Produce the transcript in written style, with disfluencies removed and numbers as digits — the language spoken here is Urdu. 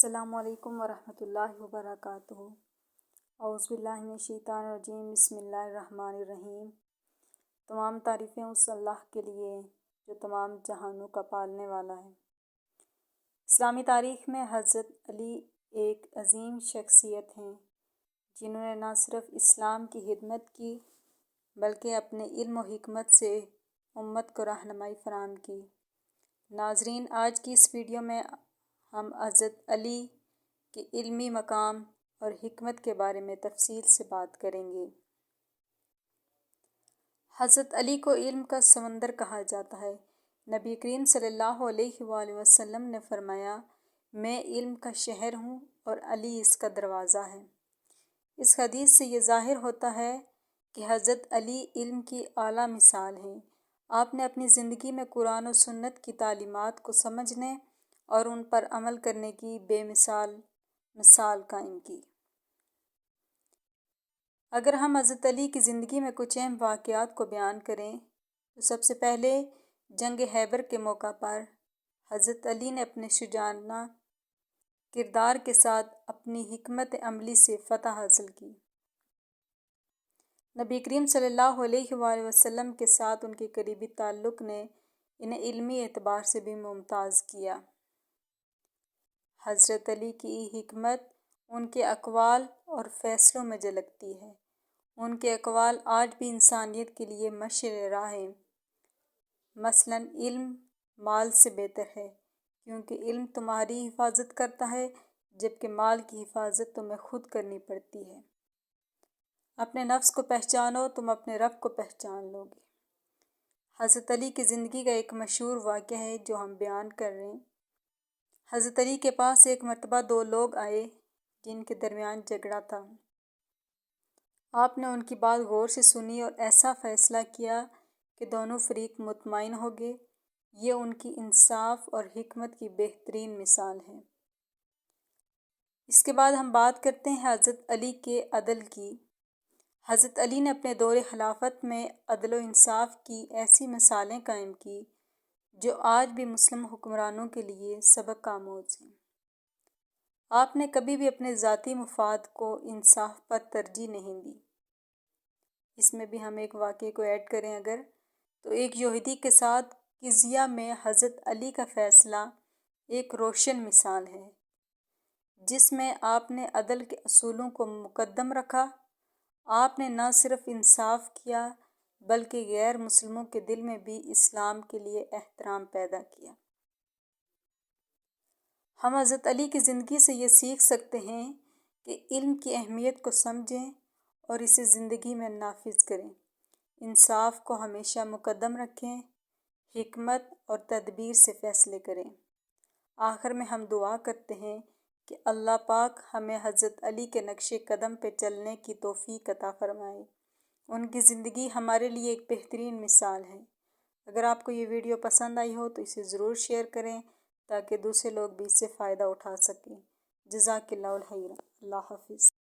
السلام علیکم ورحمۃ اللہ وبرکاتہ۔ اعوذ باللہ من الشیطان الرجیم، بسم اللہ الرحمن الرحیم۔ تمام تعریفیں اس اللہ کے لیے جو تمام جہانوں کا پالنے والا ہے۔ اسلامی تاریخ میں حضرت علی ایک عظیم شخصیت ہیں جنہوں نے نہ صرف اسلام کی خدمت کی بلکہ اپنے علم و حکمت سے امت کو رہنمائی فراہم کی۔ ناظرین، آج کی اس ویڈیو میں ہم حضرت علی کے علمی مقام اور حکمت کے بارے میں تفصیل سے بات کریں گے۔ حضرت علی کو علم کا سمندر کہا جاتا ہے۔ نبی کریم صلی اللہ علیہ وآلہ وسلم نے فرمایا، میں علم کا شہر ہوں اور علی اس کا دروازہ ہے۔ اس حدیث سے یہ ظاہر ہوتا ہے کہ حضرت علی علم کی اعلیٰ مثال ہیں۔ آپ نے اپنی زندگی میں قرآن و سنت کی تعلیمات کو سمجھنے اور ان پر عمل کرنے کی بے مثال قائم کی۔ اگر ہم حضرت علی کی زندگی میں کچھ اہم واقعات کو بیان کریں تو سب سے پہلے جنگ خیبر کے موقع پر حضرت علی نے اپنے شجاعانہ کردار کے ساتھ اپنی حکمت عملی سے فتح حاصل کی۔ نبی کریم صلی اللہ علیہ وآلہ وسلم کے ساتھ ان کے قریبی تعلق نے انہیں علمی اعتبار سے بھی ممتاز کیا۔ حضرت علی کی حکمت ان کے اقوال اور فیصلوں میں جھلکتی ہے۔ ان کے اقوال آج بھی انسانیت کے لیے مشعل راہ ہیں۔ مثلاً، علم مال سے بہتر ہے کیونکہ علم تمہاری حفاظت کرتا ہے جبکہ مال کی حفاظت تمہیں خود کرنی پڑتی ہے۔ اپنے نفس کو پہچانو، تم اپنے رب کو پہچان لو گے۔ حضرت علی کی زندگی کا ایک مشہور واقعہ ہے جو ہم بیان کر رہے ہیں۔ حضرت علی کے پاس ایک مرتبہ دو لوگ آئے جن کے درمیان جھگڑا تھا۔ آپ نے ان کی بات غور سے سنی اور ایسا فیصلہ کیا کہ دونوں فریق مطمئن ہو گئے۔ یہ ان کی انصاف اور حکمت کی بہترین مثال ہے۔ اس کے بعد ہم بات کرتے ہیں حضرت علی کے عدل کی۔ حضرت علی نے اپنے دور خلافت میں عدل و انصاف کی ایسی مثالیں قائم کی جو آج بھی مسلم حکمرانوں کے لیے سبق آموز ہیں۔ آپ نے کبھی بھی اپنے ذاتی مفاد کو انصاف پر ترجیح نہیں دی۔ اس میں بھی ہم ایک واقعے کو ایڈ کریں اگر تو ایک یہودی کے ساتھ قضیہ میں حضرت علی کا فیصلہ ایک روشن مثال ہے جس میں آپ نے عدل کے اصولوں کو مقدم رکھا۔ آپ نے نہ صرف انصاف کیا بلکہ غیر مسلموں کے دل میں بھی اسلام کے لیے احترام پیدا کیا۔ ہم حضرت علی کی زندگی سے یہ سیکھ سکتے ہیں کہ علم کی اہمیت کو سمجھیں اور اسے زندگی میں نافذ کریں۔ انصاف کو ہمیشہ مقدم رکھیں، حکمت اور تدبیر سے فیصلے کریں۔ آخر میں ہم دعا کرتے ہیں کہ اللہ پاک ہمیں حضرت علی کے نقش قدم پہ چلنے کی توفیق عطا فرمائے۔ ان کی زندگی ہمارے لیے ایک بہترین مثال ہے۔ اگر آپ کو یہ ویڈیو پسند آئی ہو تو اسے ضرور شیئر کریں تاکہ دوسرے لوگ بھی اس سے فائدہ اٹھا سکیں۔ جزاک اللہ خیر۔ اللہ حافظ۔